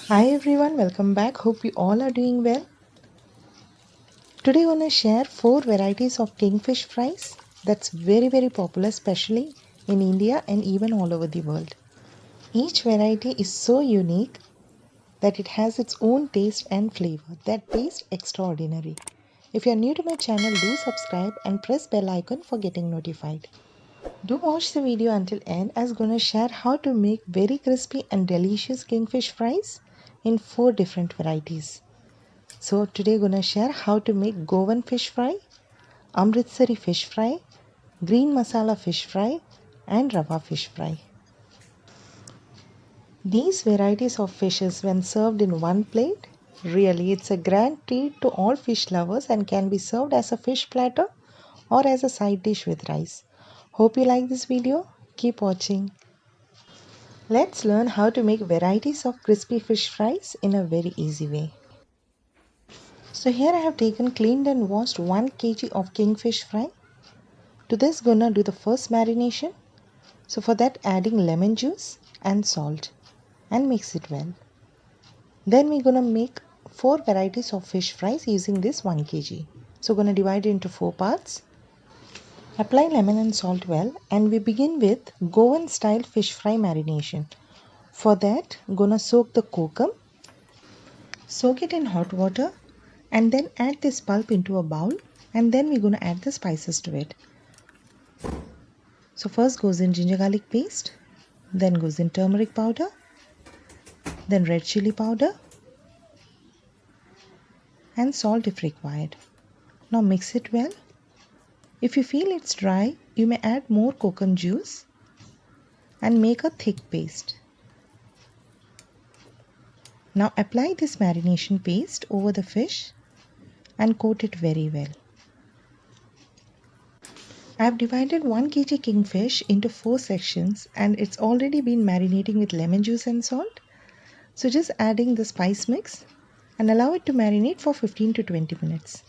Hi everyone, welcome back. Hope you all are doing well. Today I'm gonna share 4 varieties of kingfish fries that's very popular, especially in India and even all over the world. Each variety is so unique that it has its own taste and flavor that taste extraordinary. If you're new to my channel, do subscribe and press bell icon for getting notified. Do watch the video until end as I'm gonna share how to make very crispy and delicious kingfish fries in 4 different varieties. So today gonna share how to make Goan Fish Fry, Amritsari Fish Fry, Green Masala Fish Fry and Rava Fish Fry. These varieties of fishes when served in one plate, really it's a grand treat to all fish lovers and can be served as a fish platter or as a side dish with rice. Hope you like this video. Keep watching. Let's learn how to make varieties of crispy fish fries in a very easy way. So here I have taken cleaned and washed 1 kg of kingfish fry. To this gonna do the first marination. So for that adding lemon juice and salt and mix it well. Then we're gonna make 4 varieties of fish fries using this 1 kg. So gonna divide it into 4 parts. Apply lemon and salt well and we begin with Goan style fish fry marination. For that gonna soak the kokum. Soak it in hot water and then add this pulp into a bowl and then we're gonna add the spices to it. So first goes in ginger garlic paste, then goes in turmeric powder, then red chili powder and salt if required. Now mix it well. If you feel it's dry, you may add more kokum juice and make a thick paste. Now apply this marination paste over the fish and coat it very well. I have divided 1 kg kingfish into 4 sections and it's already been marinating with lemon juice and salt. So just adding the spice mix and allow it to marinate for 15 to 20 minutes.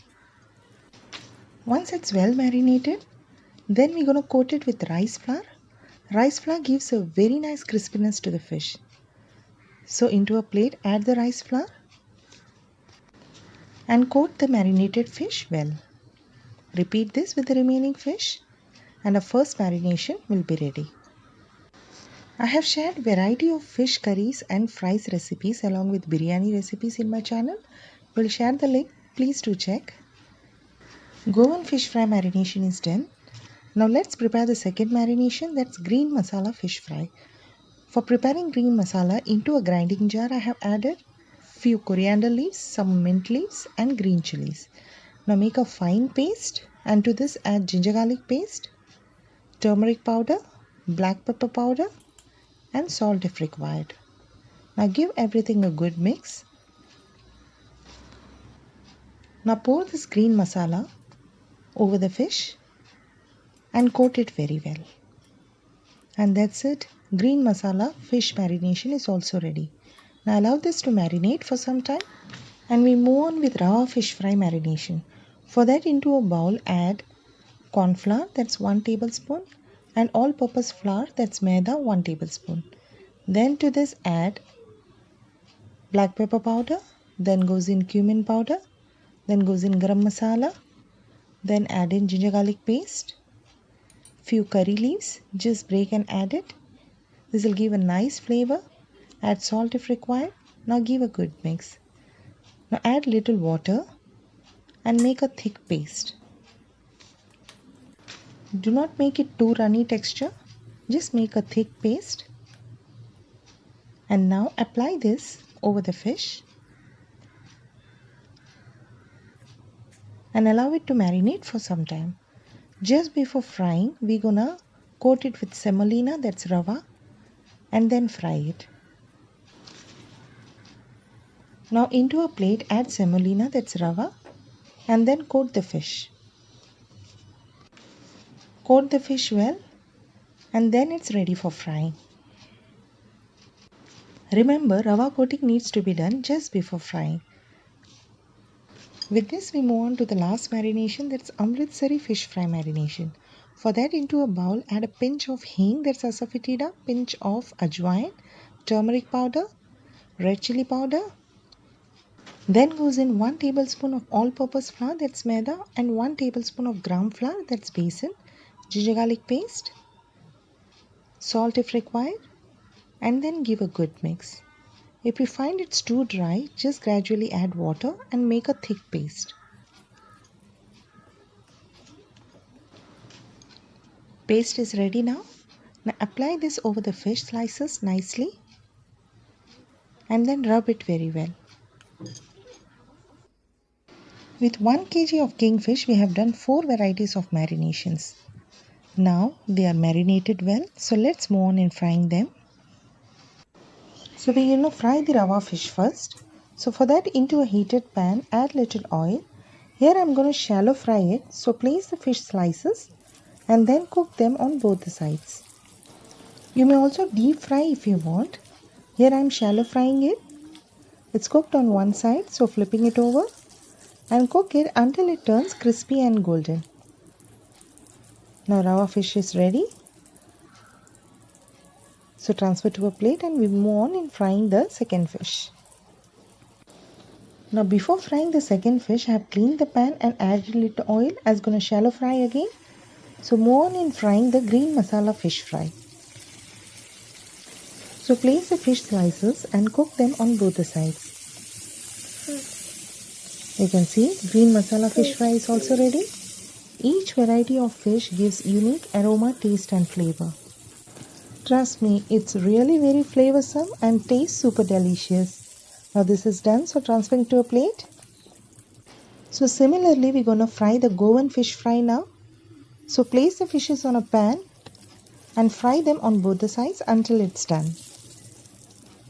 Once it's well marinated, then we're going to coat it with rice flour. Rice flour gives a very nice crispiness to the fish. So into a plate add the rice flour and coat the marinated fish well. Repeat this with the remaining fish and a first marination will be ready. I have shared variety of fish curries and fries recipes along with biryani recipes in my channel. We'll share the link, please do check. Goan fish fry marination is done. Now let's prepare the second marination, that's green masala fish fry. For preparing green masala, into a grinding jar I have added few coriander leaves, some mint leaves and green chilies. Now make a fine paste and to this add ginger garlic paste, turmeric powder, black pepper powder and salt if required. Now give everything a good mix. Now pour this green masala over the fish and coat it very well. And that's it. Green masala fish marination is also ready. Now allow this to marinate for some time and we move on with Rava Fish Fry marination. For that into a bowl add corn flour, that's 1 tablespoon and all purpose flour, that's Maida, 1 tablespoon. Then to this add black pepper powder, then goes in cumin powder, then goes in garam masala, then add in ginger garlic paste, few curry leaves, just break and add it. This will give a nice flavor. Add salt if required. Now give a good mix. Now add little water and make a thick paste. Do not make it too runny texture. Just make a thick paste. And now apply this over the fish and allow it to marinate for some time. Just before frying, we're gonna coat it with semolina, that's rava, and then fry it. Now into a plate add semolina, that's rava, and then coat the fish. Coat the fish well and then it's ready for frying. Remember, rava coating needs to be done just before frying. With this we move on to the last marination, that's Amritsari Fish Fry marination. For that into a bowl add a pinch of Heeng, that's Asafetida, pinch of Ajwain, turmeric powder, red chili powder. Then goes in 1 tablespoon of all-purpose flour, that's Maida, and 1 tablespoon of gram flour, that's Besan, ginger garlic paste, salt if required, and then give a good mix. If you find it's too dry, just gradually add water and make a thick paste. Paste is ready now. Now apply this over the fish slices nicely and then rub it very well. With 1 kg of kingfish, we have done 4 varieties of marinations. Now they are marinated well, so let's move on in frying them. So we're going to fry the Rava fish first. So for that, into a heated pan, add little oil. Here I'm going to shallow fry it. So place the fish slices and then cook them on both the sides. You may also deep fry if you want. Here I'm shallow frying it. It's cooked on one side, so flipping it over and cook it until it turns crispy and golden. Now Rava fish is ready. So transfer to a plate and we move on in frying the second fish. Now before frying the second fish, I have cleaned the pan and added a little oil as going to shallow fry again. So move on in frying the green masala fish fry. So place the fish slices and cook them on both the sides. You can see green masala fish fry is also ready. Each variety of fish gives unique aroma, taste and flavor. Trust me, it's really very flavorsome and tastes super delicious. Now this is done, so transferring to a plate. So similarly, we're going to fry the Goan fish fry now. So place the fishes on a pan and fry them on both the sides until it's done.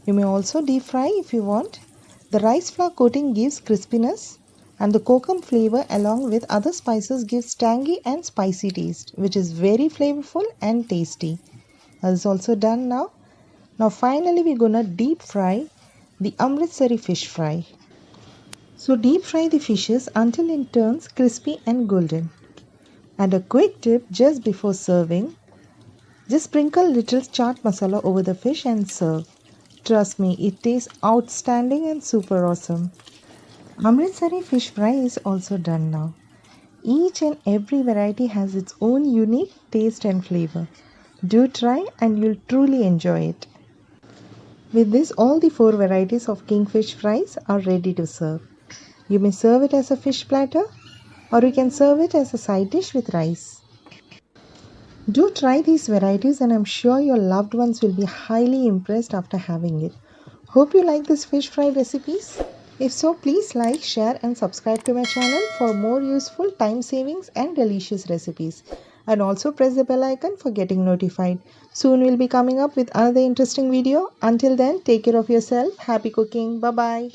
You may also deep fry if you want. The rice flour coating gives crispiness and the Kokam flavor along with other spices gives tangy and spicy taste, which is very flavorful and tasty. That is also done now. Now finally we're gonna deep fry the Amritsari Fish Fry. So deep fry the fishes until it turns crispy and golden. And a quick tip just before serving, just sprinkle little chaat masala over the fish and serve. Trust me, it tastes outstanding and super awesome. Amritsari Fish Fry is also done now. Each and every variety has its own unique taste and flavor. Do try and you'll truly enjoy it. With this, all the 4 varieties of kingfish fries are ready to serve. You may serve it as a fish platter or you can serve it as a side dish with rice. Do try these varieties and I'm sure your loved ones will be highly impressed after having it. Hope you like this fish fry recipes. If so, please like, share and subscribe to my channel for more useful time savings and delicious recipes. And also press the bell icon for getting notified. Soon we'll be coming up with another interesting video. Until then, take care of yourself. Happy cooking. Bye-bye.